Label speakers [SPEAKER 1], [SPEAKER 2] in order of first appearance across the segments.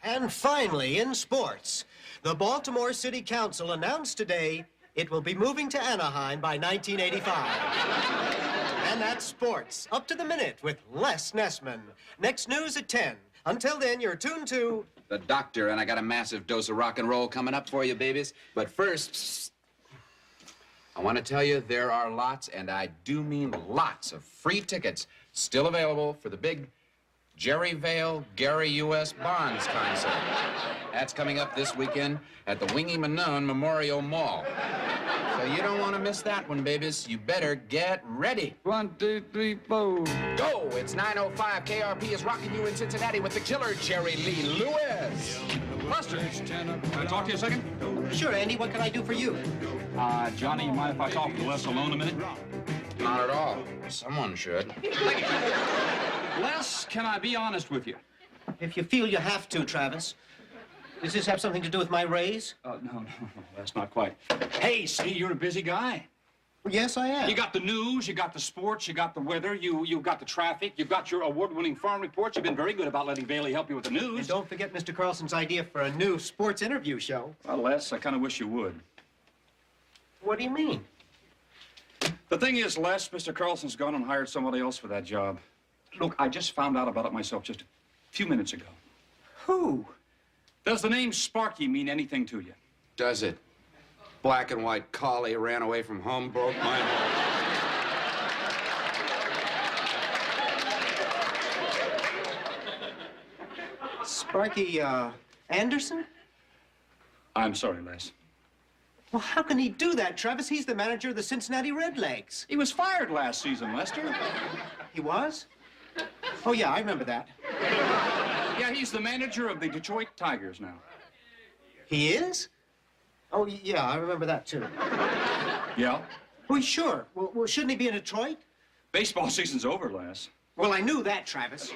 [SPEAKER 1] And finally, in sports, the Baltimore City Council announced today it will be moving to Anaheim by 1985. And that's sports, up to the minute with Les Nessman. Next news at 10. Until then, you're tuned to...
[SPEAKER 2] The Doctor, and I got a massive dose of rock and roll coming up for you, babies. But first, I want to tell you there are lots, and I do mean lots, of free tickets still available for the big Jerry Vale, Gary U.S. Bonds concert. That's coming up this weekend at the Wingy Manone Memorial Mall. So you don't want to miss that one, babies. You better get ready.
[SPEAKER 3] 1, 2, 3, 4.
[SPEAKER 2] Go! It's 9:05. KRP is rocking you in Cincinnati with the killer Jerry Lee Lewis.
[SPEAKER 3] Buster, can I talk to you a second?
[SPEAKER 1] Sure, Andy, what can I do for you?
[SPEAKER 3] Johnny, you mind if I talk to Les alone a minute?
[SPEAKER 2] Not at all. Someone should.
[SPEAKER 3] Les, can I be honest with you?
[SPEAKER 1] If you feel you have to, Travis. Does this have something to do with my raise?
[SPEAKER 3] No, that's not quite. Hey, see, you're a busy guy.
[SPEAKER 1] Yes, I am.
[SPEAKER 3] You got the news, you got the sports, you got the weather, you got the traffic, you've got your award-winning farm reports. You've been very good about letting Bailey help you with the news.
[SPEAKER 1] And don't forget Mr. Carlson's idea for a new sports interview show.
[SPEAKER 3] Well, Les, I kind of wish you would.
[SPEAKER 1] What do you mean?
[SPEAKER 3] The thing is, Les, Mr. Carlson's gone and hired somebody else for that job. Look, I just found out about it myself just a few minutes ago.
[SPEAKER 1] Who?
[SPEAKER 3] Does the name Sparky mean anything to you?
[SPEAKER 2] Does it? Black and white collie ran away from home, broke my heart.
[SPEAKER 1] Sparky, Anderson?
[SPEAKER 3] I'm sorry, Les.
[SPEAKER 1] Well, how can he do that, Travis? He's the manager of the Cincinnati Redlegs.
[SPEAKER 3] He was fired last season, Lester.
[SPEAKER 1] He was? Oh, yeah, I remember that.
[SPEAKER 3] Yeah, he's the manager of the Detroit Tigers now.
[SPEAKER 1] He is? Oh, yeah, I remember that, too.
[SPEAKER 3] Yeah?
[SPEAKER 1] Well, sure. Well, shouldn't he be in Detroit?
[SPEAKER 3] Baseball season's over, Les.
[SPEAKER 1] Well, I knew that, Travis.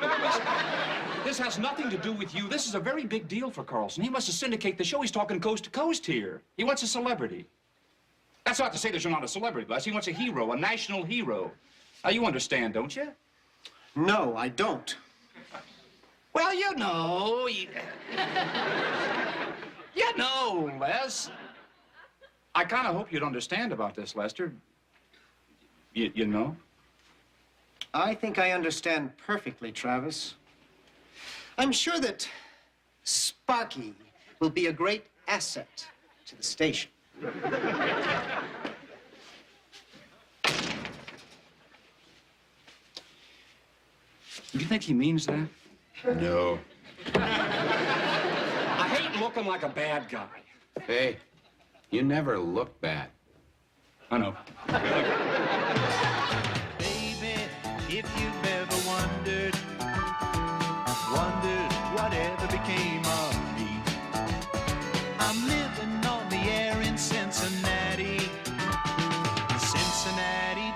[SPEAKER 3] This has nothing to do with you. This is a very big deal for Carlson. He wants to syndicate the show. He's talking coast to coast here. He wants a celebrity. That's not to say that you're not a celebrity, Les. He wants a hero, a national hero. Now, you understand, don't you?
[SPEAKER 1] No, I don't.
[SPEAKER 3] Well, you know. You know, Les. I kind of hope you'd understand about this, Lester. You know?
[SPEAKER 1] I think I understand perfectly, Travis. I'm sure that Sparky will be a great asset to the station.
[SPEAKER 3] Do you think he means that?
[SPEAKER 2] No.
[SPEAKER 3] I hate looking like a bad guy.
[SPEAKER 2] Hey, you never look bad.
[SPEAKER 3] I know.
[SPEAKER 4] Baby, if you've ever wondered whatever became of me, I'm living on the air in Cincinnati,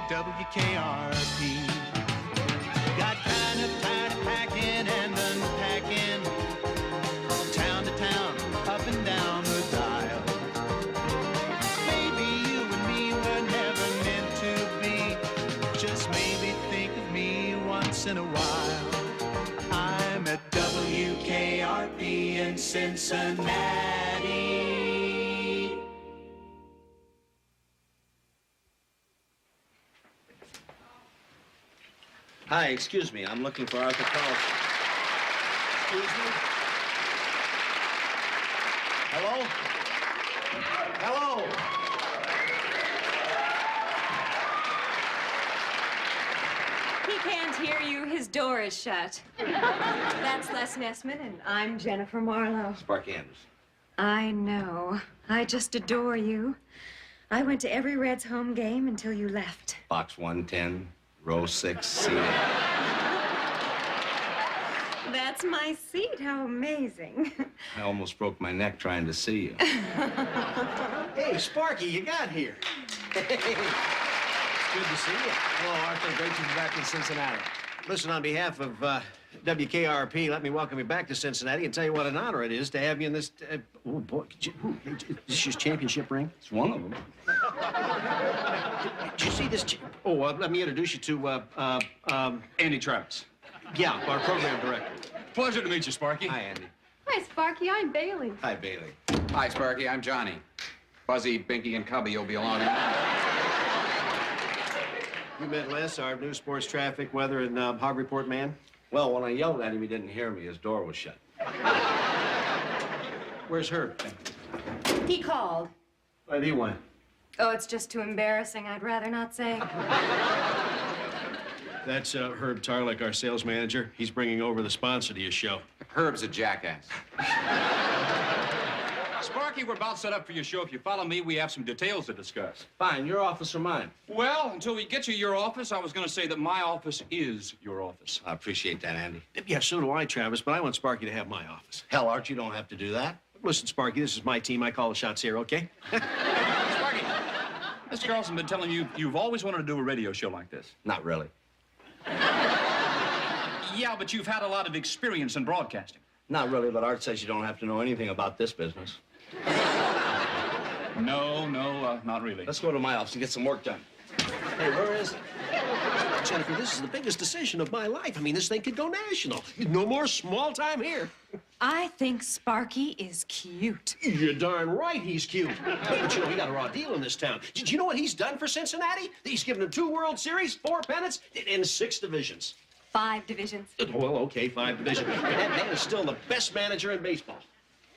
[SPEAKER 4] WKRP. Got kind of tired of packing and unpacking, town to town, up and down the dial. Maybe you and me were never meant to be. Just maybe think of me once in a while. I'm at WKRP in Cincinnati.
[SPEAKER 5] Hi, excuse me. I'm looking for Arthur Carlson. Excuse me? Hello? Hello?
[SPEAKER 6] He can't hear you. His door is shut. That's Les Nessman, and I'm Jennifer Marlowe.
[SPEAKER 5] Sparky Anderson.
[SPEAKER 6] I know. I just adore you. I went to every Reds home game until you left.
[SPEAKER 5] Box 110, row 6, seat 8.
[SPEAKER 6] That's my seat. How amazing.
[SPEAKER 5] I almost broke my neck trying to see you.
[SPEAKER 1] Hey, Sparky, you got here.
[SPEAKER 5] Hey, it's good to see you.
[SPEAKER 1] Hello, Arthur. Great to be back in Cincinnati. Listen, on behalf of WKRP, let me welcome you back to Cincinnati and tell you what an honor it is to have you in this... oh, boy. Is this your championship ring?
[SPEAKER 3] It's one of them.
[SPEAKER 1] Did you see this... let me introduce you to,
[SPEAKER 3] Andy Travis.
[SPEAKER 1] yeah, our program director.
[SPEAKER 3] Pleasure to meet you, Sparky.
[SPEAKER 1] Hi, Andy.
[SPEAKER 7] Hi, Sparky. I'm Bailey.
[SPEAKER 5] Hi, Bailey.
[SPEAKER 2] Hi, Sparky. I'm Johnny. Buzzy, Binky, and Cubby will be along.
[SPEAKER 8] You met Les, our new sports traffic, weather, and hog report man?
[SPEAKER 5] Well, when I yelled at him, he didn't hear me. His door was shut.
[SPEAKER 8] Where's Herb?
[SPEAKER 6] He called.
[SPEAKER 8] Why do you want?
[SPEAKER 6] Oh, it's just too embarrassing. I'd rather not say.
[SPEAKER 8] That's Herb Tarlick, our sales manager. He's bringing over the sponsor to your show.
[SPEAKER 2] Herb's a jackass.
[SPEAKER 3] Sparky, we're about set up for your show. If you follow me, we have some details to discuss.
[SPEAKER 5] Fine, your office or mine?
[SPEAKER 3] Well, until we get you your office, I was going to say that my office is your office.
[SPEAKER 5] I appreciate that, Andy.
[SPEAKER 8] Yeah, so do I, Travis, but I want Sparky to have my office.
[SPEAKER 5] Hell, Art, you don't have to do that.
[SPEAKER 8] Listen, Sparky, this is my team. I call the shots here, okay?
[SPEAKER 3] Sparky, Mr. Carlson been telling you you've always wanted to do a radio show like this.
[SPEAKER 5] Not really.
[SPEAKER 3] Yeah, but you've had a lot of experience in broadcasting.
[SPEAKER 5] Not really, but Art says you don't have to know anything about this business.
[SPEAKER 3] No, not really.
[SPEAKER 5] Let's go to my office and get some work done.
[SPEAKER 8] Hey, where is it? Jennifer, this is the biggest decision of my life. I mean, this thing could go national. No more small time here.
[SPEAKER 6] I think Sparky is cute.
[SPEAKER 8] You're darn right he's cute. But you know, he got a raw deal in this town. Did you know what he's done for Cincinnati? He's given them 2 World Series, 4 pennants, and 6 divisions.
[SPEAKER 6] 5 divisions.
[SPEAKER 8] Well, okay, 5 divisions. But that man is still the best manager in baseball.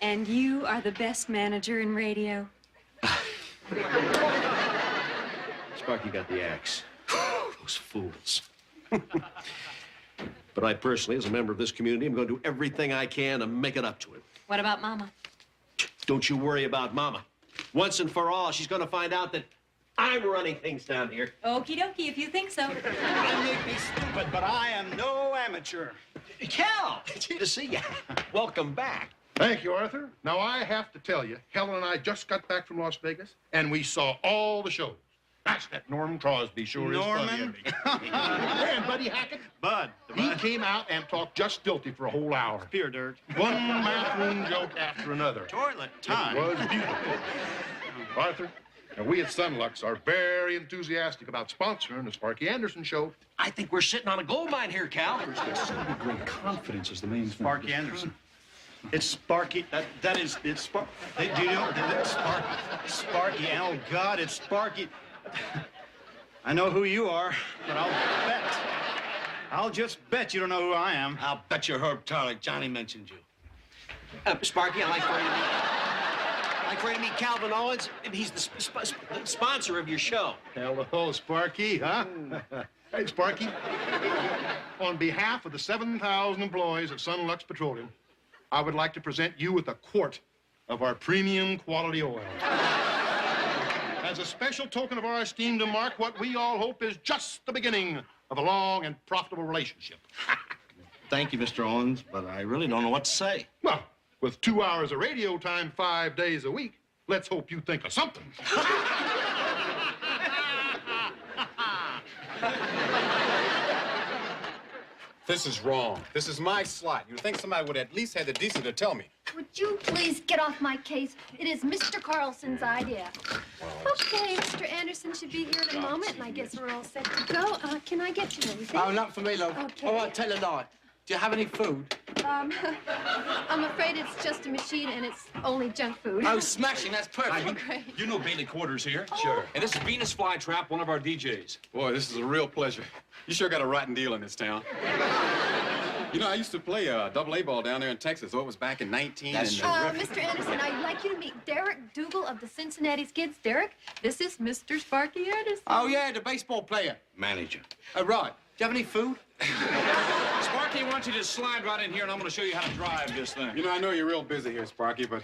[SPEAKER 6] And you are the best manager in radio.
[SPEAKER 8] Sparky got the axe. Those fools. But I personally, as a member of this community, am going to do everything I can to make it up to him.
[SPEAKER 6] What about Mama?
[SPEAKER 8] Don't you worry about Mama. Once and for all, she's going to find out that I'm running things down here.
[SPEAKER 6] Okie dokie, if you think so.
[SPEAKER 9] I may be stupid, but I am no amateur.
[SPEAKER 8] Cal, good to see you. Welcome back.
[SPEAKER 10] Thank you, Arthur. Now, I have to tell you, Helen and I just got back from Las Vegas, and we saw all the shows. That's that Norman Crosby sure
[SPEAKER 9] Norman?
[SPEAKER 10] is funny. And Buddy Hackett.
[SPEAKER 9] Bud.
[SPEAKER 10] He came out and talked just stilty for a whole hour.
[SPEAKER 9] Pure dirt.
[SPEAKER 10] One bathroom joke after another.
[SPEAKER 9] Toilet time.
[SPEAKER 10] It was beautiful. Arthur, now we at Sunlux are very enthusiastic about sponsoring the Sparky Anderson show.
[SPEAKER 8] I think we're sitting on a gold mine here, Cal.
[SPEAKER 3] Great confidence is the main thing.
[SPEAKER 9] Sparky Anderson. It's Sparky. It's Sparky. Do you know? It's Sparky. Sparky. Oh, God, it's Sparky. I know who you are, but I'll just bet you don't know who I am.
[SPEAKER 5] I'll bet you Herb Tarlick. Johnny mentioned you.
[SPEAKER 8] Sparky, I'd like for you to meet Calvin Owens. He's the sponsor of your show.
[SPEAKER 10] Hello, Sparky, huh? Hey, Sparky. On behalf of the 7,000 employees at Sunlux Petroleum, I would like to present you with a quart of our premium quality oil. As a special token of our esteem to mark what we all hope is just the beginning of a long and profitable relationship.
[SPEAKER 5] Thank you, Mr. Owens, but I really don't know what to say.
[SPEAKER 10] Well, with 2 hours of radio time 5 days a week, let's hope you think of something.
[SPEAKER 11] This is wrong. This is my slot. You'd think somebody would at least have the decency to tell me.
[SPEAKER 7] Would you please get off my case? It is Mr. Carlson's idea. Okay, Mr. Anderson should be here in a moment, and I guess we're all set to go. Can I get you anything?
[SPEAKER 9] Oh, not for me, love.
[SPEAKER 7] Okay.
[SPEAKER 9] All right, tell a lie. Do you have any food?
[SPEAKER 7] I'm afraid it's just a machine, and it's only junk food.
[SPEAKER 9] Oh, smashing. That's perfect.
[SPEAKER 7] Great.
[SPEAKER 3] You know Bailey Quarters here?
[SPEAKER 9] Sure.
[SPEAKER 3] And this is Venus Flytrap, one of our DJs.
[SPEAKER 11] Boy, this is a real pleasure. You sure got a rotten deal in this town. You know, I used to play double-A ball down there in Texas. Oh, it was back in 19...
[SPEAKER 5] That's
[SPEAKER 7] Mr. Anderson, I'd like you to meet Derek Dougal of the Cincinnati Skids. Derek, this is Mr. Sparky Anderson.
[SPEAKER 9] Oh, yeah, the baseball player.
[SPEAKER 5] Manager.
[SPEAKER 9] Oh, right. Do you have any food?
[SPEAKER 3] Sparky, why don't you just slide right in here, and I'm going to show you how to drive this thing.
[SPEAKER 11] You know, I know you're real busy here, Sparky, but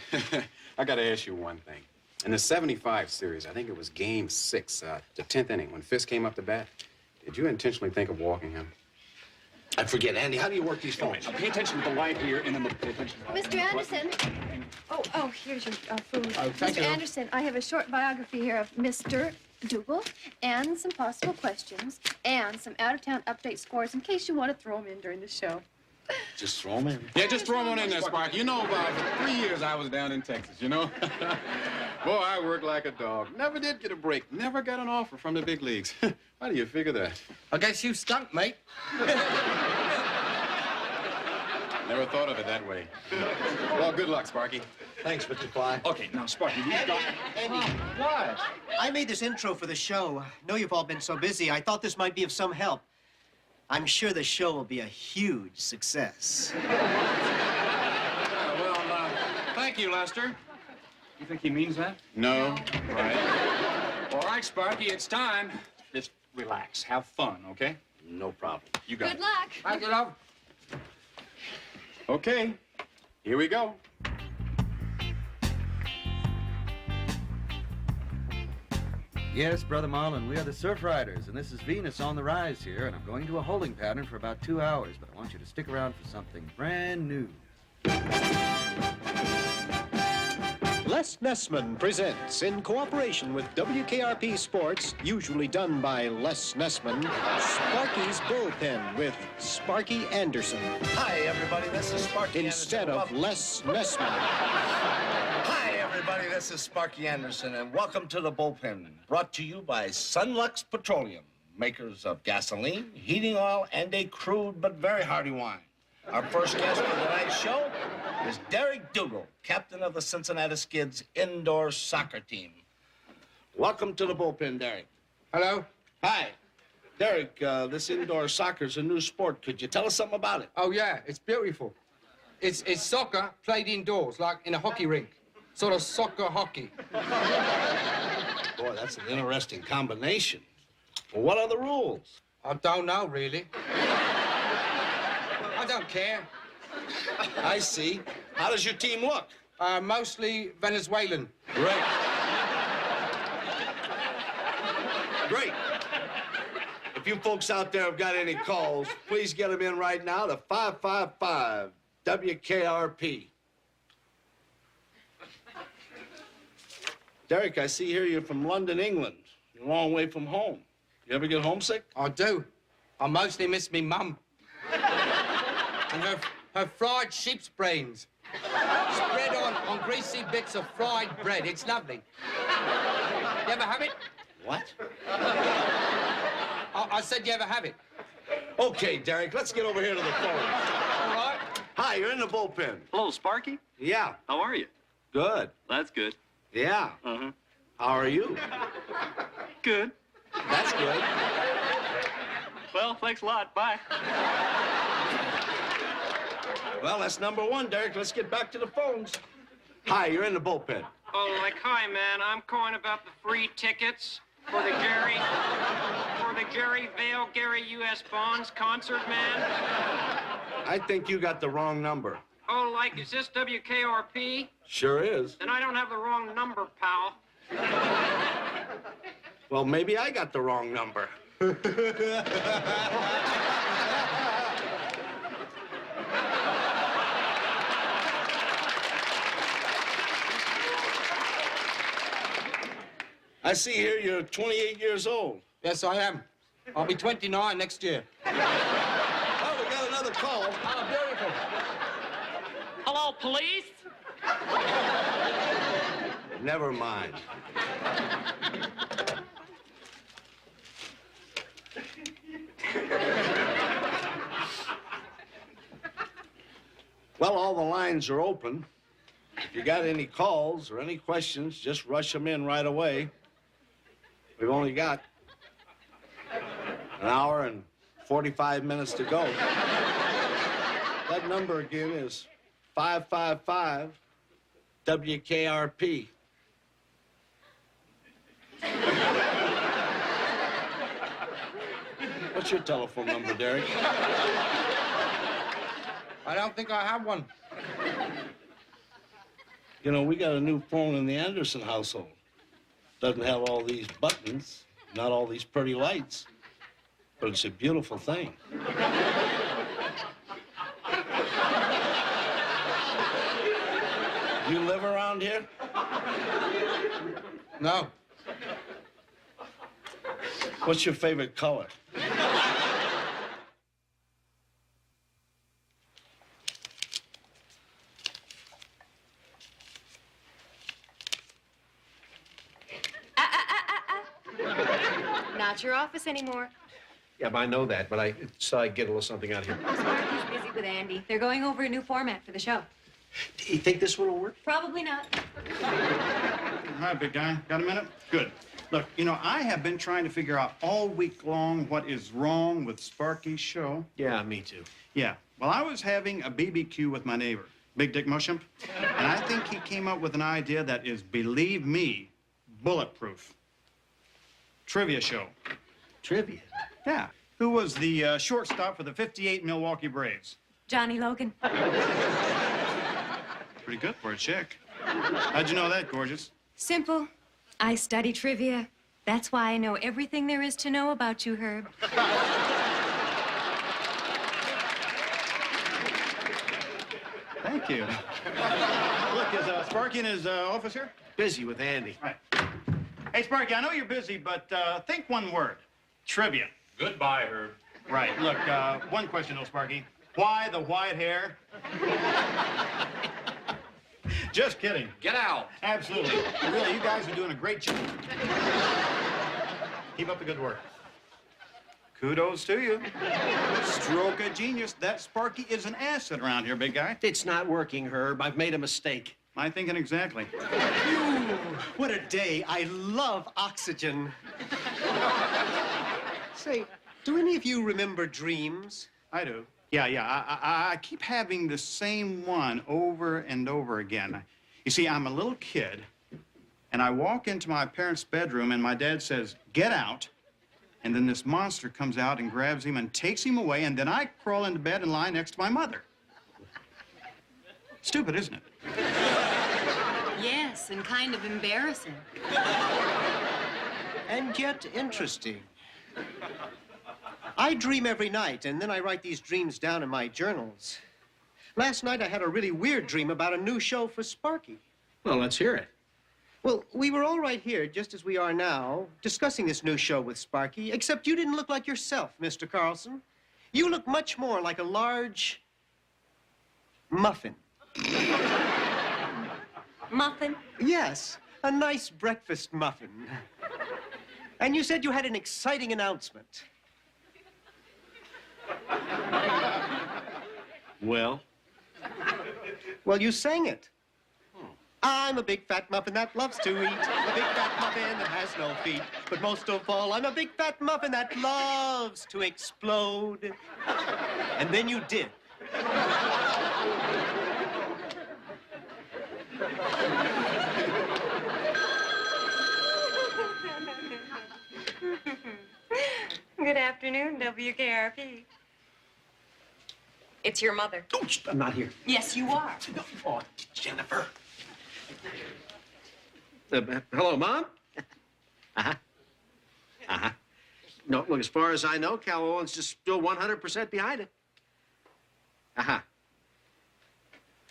[SPEAKER 11] I got to ask you one thing. In the 75 series, I think it was Game 6, the 10th inning, when Fisk came up to bat, did you intentionally think of walking him?
[SPEAKER 5] I forget, Andy, how do you work these phones?
[SPEAKER 3] Pay attention to the light here, and then pay attention to the
[SPEAKER 7] Mr. Anderson. Oh, here's your food.
[SPEAKER 9] thank
[SPEAKER 7] Mr.
[SPEAKER 9] you.
[SPEAKER 7] Anderson, I have a short biography here of Mr. Dougal and some possible questions and some out-of-town update scores in case you want to throw them in during the show.
[SPEAKER 5] Just throw them in.
[SPEAKER 11] Yeah, just throw him on in there, Sparky. You know, for 3 years I was down in Texas, you know? Boy, I worked like a dog. Never did get a break. Never got an offer from the big leagues. How do you figure that?
[SPEAKER 9] I guess you stunk, mate.
[SPEAKER 11] Never thought of it that way. Well, good luck, Sparky.
[SPEAKER 8] Thanks, Mr. Clyde.
[SPEAKER 3] Okay, now, Sparky, you've got...
[SPEAKER 1] Andy,
[SPEAKER 3] What?
[SPEAKER 1] I made this intro for the show. Know you've all been so busy. I thought this might be of some help. I'm sure the show will be a huge success.
[SPEAKER 3] Thank you, Lester. You think he means that?
[SPEAKER 11] No.
[SPEAKER 3] Right. All right, Sparky, it's time. Just relax. Have fun, okay?
[SPEAKER 5] No problem.
[SPEAKER 3] You got
[SPEAKER 7] Good
[SPEAKER 3] it.
[SPEAKER 7] luck.
[SPEAKER 3] Thank you, love.
[SPEAKER 11] Okay, here we go.
[SPEAKER 12] Yes, Brother Marlin, we are the Surf Riders, and this is Venus on the rise here, and I'm going to a holding pattern for about 2 hours, but I want you to stick around for something brand new.
[SPEAKER 1] Les Nessman presents, in cooperation with WKRP Sports, usually done by Les Nessman, Sparky's Bullpen with Sparky Anderson.
[SPEAKER 13] Hi, everybody. This is Sparky
[SPEAKER 1] Instead
[SPEAKER 13] Anderson.
[SPEAKER 1] of Les Nessman.
[SPEAKER 13] Hi, everybody. This is Sparky Anderson, and welcome to the Bullpen, brought to you by Sunlux Petroleum, makers of gasoline, heating oil, and a crude but very hearty wine. Our first guest for tonight's show is Derek Dougal, captain of the Cincinnati Skids indoor soccer team. Welcome to the Bullpen, Derek.
[SPEAKER 14] Hello?
[SPEAKER 13] Hi. Derek, this indoor soccer's a new sport. Could you tell us something about it?
[SPEAKER 14] Oh, yeah, it's beautiful. It's soccer played indoors, like in a hockey rink. Sort of soccer hockey.
[SPEAKER 13] Boy, that's an interesting combination. Well, what are the rules?
[SPEAKER 14] I don't know, really. I don't care.
[SPEAKER 13] I see. How does your team look?
[SPEAKER 14] Mostly Venezuelan.
[SPEAKER 13] Great. Great. If you folks out there have got any calls, please get them in right now to 555 WKRP. Derek, I see here you're from London, England. You're a long way from home. You ever get homesick?
[SPEAKER 14] I do. I mostly miss me mum. And her fried sheep's brains. Spread on greasy bits of fried bread. It's lovely. You ever have it?
[SPEAKER 13] What?
[SPEAKER 14] I said you ever have it.
[SPEAKER 13] Okay, Derek, let's get over here to the phone.
[SPEAKER 14] All right.
[SPEAKER 13] Hi, you're in the bullpen.
[SPEAKER 15] Hello, Sparky.
[SPEAKER 13] Yeah.
[SPEAKER 15] How are you?
[SPEAKER 13] Good.
[SPEAKER 15] That's good.
[SPEAKER 13] Yeah.
[SPEAKER 15] Uh-huh.
[SPEAKER 13] How are you?
[SPEAKER 15] Good.
[SPEAKER 13] That's good.
[SPEAKER 15] Well, thanks a lot. Bye.
[SPEAKER 13] Well, that's number one, Derek. Let's get back to the phones. Hi, you're in the bullpen.
[SPEAKER 16] Oh, hi, man. I'm calling about the free tickets for the Gary Vale, Gary U.S. Bonds concert, man.
[SPEAKER 13] I think you got the wrong number.
[SPEAKER 16] Oh, is this WKRP?
[SPEAKER 13] Sure is.
[SPEAKER 16] Then I don't have the wrong number, pal.
[SPEAKER 13] Well, maybe I got the wrong number. I see here you're 28 years old.
[SPEAKER 14] Yes, I am. I'll be 29 next year.
[SPEAKER 13] Oh, we got another call.
[SPEAKER 14] Oh, beautiful.
[SPEAKER 16] Hello, police?
[SPEAKER 13] Never mind. Well, all the lines are open. If you got any calls or any questions, just rush them in right away. We've only got an hour and 45 minutes to go. That number again is 555 WKRP. What's your telephone number, Derek?
[SPEAKER 14] I don't think I have one.
[SPEAKER 13] You know, we got a new phone in the Anderson household. Doesn't have all these buttons, not all these pretty lights, but it's a beautiful thing. You live around here?
[SPEAKER 14] No.
[SPEAKER 13] What's your favorite color?
[SPEAKER 6] Not your office anymore.
[SPEAKER 8] Yeah, I know that, but I decided I'd get a little something out here.
[SPEAKER 6] Sparky's busy studied with Andy. They're going over a new format for the show.
[SPEAKER 8] Do you think this one will work?
[SPEAKER 6] Probably not.
[SPEAKER 9] Hi, big guy. Got a minute? Good. Look, you know, I have been trying to figure out all week long what is wrong with Sparky's show.
[SPEAKER 8] Yeah, me too.
[SPEAKER 9] Yeah. Well, I was having a BBQ with my neighbor, Big Dick Mushimp, and I think he came up with an idea that is, believe me, bulletproof. Trivia show.
[SPEAKER 8] Trivia?
[SPEAKER 9] Yeah. Who was the shortstop for the '58 Milwaukee Braves?
[SPEAKER 6] Johnny Logan.
[SPEAKER 9] Pretty good for a chick. How'd you know that, gorgeous?
[SPEAKER 6] Simple. I study trivia. That's why I know everything there is to know about you, Herb.
[SPEAKER 9] Thank you. Look, is Sparky in his office here?
[SPEAKER 8] Busy with Andy.
[SPEAKER 9] Right. Hey, Sparky, I know you're busy, but think one word. Trivia.
[SPEAKER 3] Goodbye, Herb.
[SPEAKER 9] Right. Look, one question, though, Sparky. Why the white hair? Just kidding.
[SPEAKER 3] Get out.
[SPEAKER 9] Absolutely. Really, you guys are doing a great job. Keep up the good work. Kudos to you. Stroke of genius. That Sparky is an asset around here, big guy.
[SPEAKER 8] It's not working, Herb. I've made a mistake.
[SPEAKER 9] My thinking exactly.
[SPEAKER 1] Ooh, what a day. I love oxygen. Say, do any of you remember dreams?
[SPEAKER 9] I do. Yeah. I keep having the same one over and over again. You see, I'm a little kid, and I walk into my parents' bedroom, and my dad says, "Get out." And then this monster comes out and grabs him and takes him away, and then I crawl into bed and lie next to my mother. Stupid, isn't it?
[SPEAKER 6] Yes, and kind of embarrassing.
[SPEAKER 1] And yet interesting. I dream every night, and then I write these dreams down in my journals. Last night, I had a really weird dream about a new show for Sparky.
[SPEAKER 8] Well, let's hear it.
[SPEAKER 1] Well, we were all right here, just as we are now, discussing this new show with Sparky, except you didn't look like yourself, Mr. Carlson. You look much more like a large muffin.
[SPEAKER 6] Muffin?
[SPEAKER 1] Yes, a nice breakfast muffin. And you said you had an exciting announcement.
[SPEAKER 8] Well?
[SPEAKER 1] Well, you sang it. I'm a big fat muffin that loves to eat. A big fat muffin that has no feet. But most of all, I'm a big fat muffin that loves to explode. And then you did.
[SPEAKER 6] Good afternoon, WKRP. It's your mother.
[SPEAKER 8] Oh, I'm not here.
[SPEAKER 6] Yes, you are.
[SPEAKER 8] Oh, Jennifer. Hello, Mom? Uh-huh. Uh-huh. No, look, as far as I know, Cal Owen's just still 100% behind it. Uh-huh.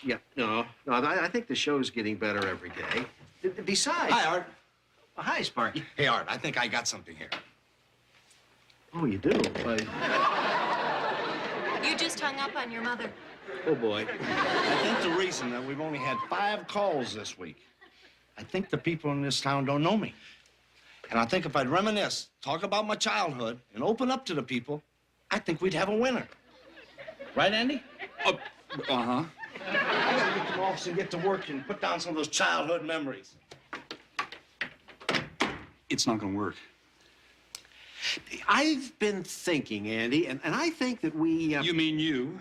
[SPEAKER 8] Yeah, no, I think the show's getting better every day. Besides...
[SPEAKER 13] Hi, Art.
[SPEAKER 8] Hi, Sparky.
[SPEAKER 13] Hey, Art, I think I got something here.
[SPEAKER 8] Oh, you do?
[SPEAKER 6] You just hung up on your mother.
[SPEAKER 8] Oh, boy.
[SPEAKER 13] I think the reason that we've only had 5 calls this week, I think the people in this town don't know me. And I think if I'd reminisce, talk about my childhood, and open up to the people, I think we'd have a winner. Right, Andy?
[SPEAKER 3] Uh-huh.
[SPEAKER 13] I gotta get to the office and get to work and put down some of those childhood memories.
[SPEAKER 3] It's not gonna work.
[SPEAKER 8] I've been thinking, Andy, and I think that we...
[SPEAKER 3] You mean you?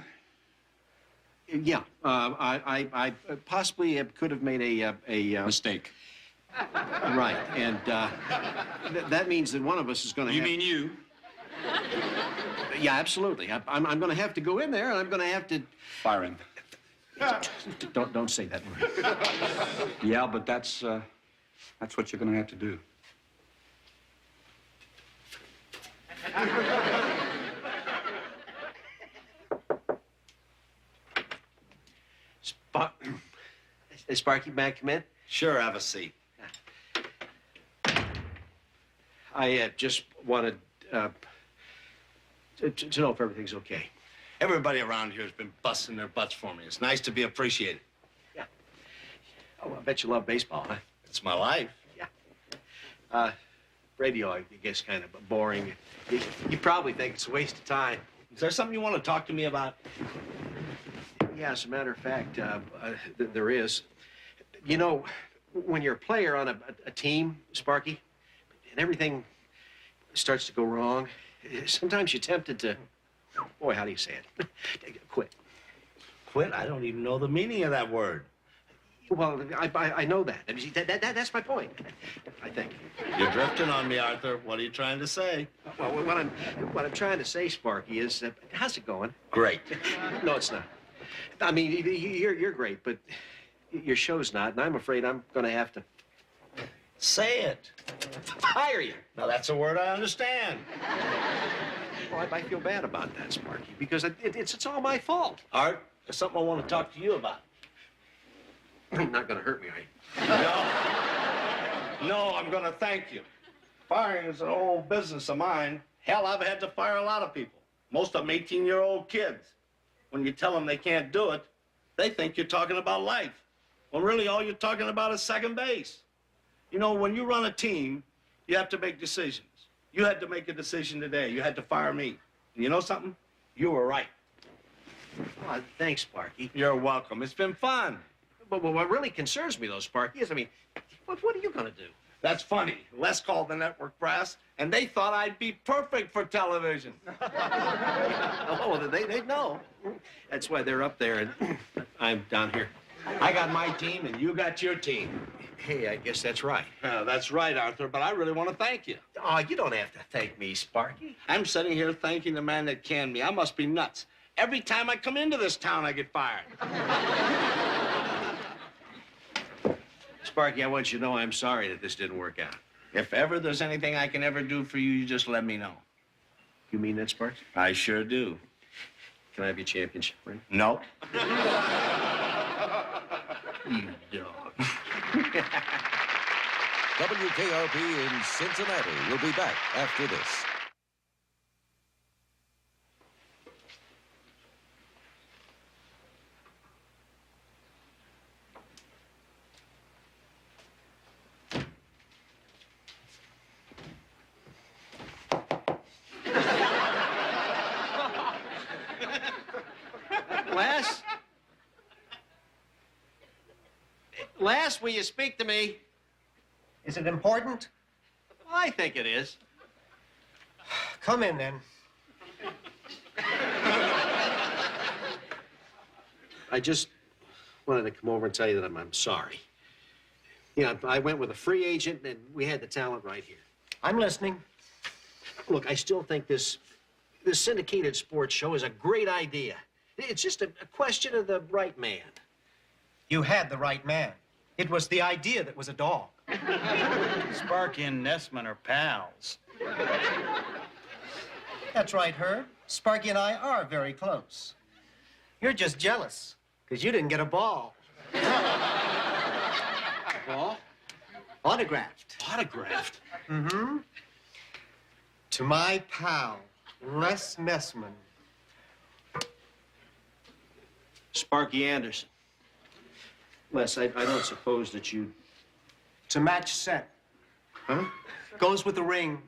[SPEAKER 8] Yeah. I possibly could have made a
[SPEAKER 3] Mistake.
[SPEAKER 8] Right, and that means that one of us is going to
[SPEAKER 3] You mean you?
[SPEAKER 8] Yeah, absolutely. I'm going to have to go in there, and I'm going to have to...
[SPEAKER 3] Fire him.
[SPEAKER 8] Don't say that word.
[SPEAKER 3] Yeah, but that's what you're gonna have to do.
[SPEAKER 8] Sparky, may I come in?
[SPEAKER 13] Sure, have a seat.
[SPEAKER 8] I just wanted to know if everything's okay.
[SPEAKER 13] Everybody around here has been busting their butts for me. It's nice to be appreciated.
[SPEAKER 8] Yeah. Oh, I bet you love baseball, huh?
[SPEAKER 13] It's my life.
[SPEAKER 8] Yeah. Radio, I guess, kind of boring. You probably think it's a waste of time.
[SPEAKER 13] Is there something you want to talk to me about?
[SPEAKER 8] Yeah, as a matter of fact, there is. You know, when you're a player on a team, Sparky, and everything starts to go wrong, sometimes you're tempted to, boy, how do you say it? Quit.
[SPEAKER 13] Quit? I don't even know the meaning of that word.
[SPEAKER 8] Well, I know that. I mean, that's my point, I think.
[SPEAKER 13] You're drifting on me, Arthur. What are you trying to say?
[SPEAKER 8] Well, what I'm trying to say, Sparky, is how's it going?
[SPEAKER 13] Great.
[SPEAKER 8] No, it's not. I mean, you're great, but your show's not, and I'm afraid I'm going to have to
[SPEAKER 13] say it.
[SPEAKER 8] Hire you.
[SPEAKER 13] Now, that's a word I understand.
[SPEAKER 8] Well, I feel bad about that, Sparky, because it's all my fault.
[SPEAKER 13] Art, there's something I want to talk to you about.
[SPEAKER 8] You're not going to hurt me, are you?
[SPEAKER 13] No, I'm going to thank you. Firing is an old business of mine. Hell, I've had to fire a lot of people. Most of them 18-year-old kids. When you tell them they can't do it, they think you're talking about life. When really all you're talking about is second base. You know, when you run a team, you have to make decisions. You had to make a decision today. You had to fire me. And you know something? You were right.
[SPEAKER 8] Oh, thanks, Sparky.
[SPEAKER 13] You're welcome. It's been fun.
[SPEAKER 8] But what really concerns me, though, Sparky, is, I mean, what are you going to do?
[SPEAKER 13] That's funny. Les called the network brass, and they thought I'd be perfect for television.
[SPEAKER 8] Oh, they know. That's why they're up there, and I'm down here.
[SPEAKER 13] I got my team, and you got your team.
[SPEAKER 8] Hey, I guess that's right.
[SPEAKER 13] That's right, Arthur, but I really want to thank you.
[SPEAKER 8] Oh, you don't have to thank me, Sparky.
[SPEAKER 13] I'm sitting here thanking the man that canned me. I must be nuts. Every time I come into this town, I get fired.
[SPEAKER 8] Sparky, I want you to know I'm sorry that this didn't work out.
[SPEAKER 13] If ever there's anything I can ever do for you, you just let me know.
[SPEAKER 8] You mean that, Sparky?
[SPEAKER 13] I sure do.
[SPEAKER 8] Can I have your championship ring?
[SPEAKER 13] No.
[SPEAKER 8] You dog.
[SPEAKER 17] WKRP in Cincinnati will be back after this.
[SPEAKER 8] Les, will you speak to me?
[SPEAKER 1] Is it important?
[SPEAKER 8] I think it is.
[SPEAKER 1] Come in, then.
[SPEAKER 8] I just wanted to come over and tell you that I'm sorry. You know, I went with a free agent, and we had the talent right here.
[SPEAKER 1] I'm listening.
[SPEAKER 8] Look, I still think this syndicated sports show is a great idea. It's just a question of the right man.
[SPEAKER 1] You had the right man. It was the idea that was a dog.
[SPEAKER 9] Sparky and Nessman are pals.
[SPEAKER 1] That's right, Herb. Sparky and I are very close. You're just jealous, because you didn't get a ball.
[SPEAKER 8] Ball?
[SPEAKER 1] Autographed.
[SPEAKER 8] Autographed?
[SPEAKER 1] Mm-hmm. To my pal, Les Nessman.
[SPEAKER 8] Sparky Anderson. Les, I don't suppose that you...
[SPEAKER 1] To match set.
[SPEAKER 8] Huh?
[SPEAKER 1] Goes with the ring.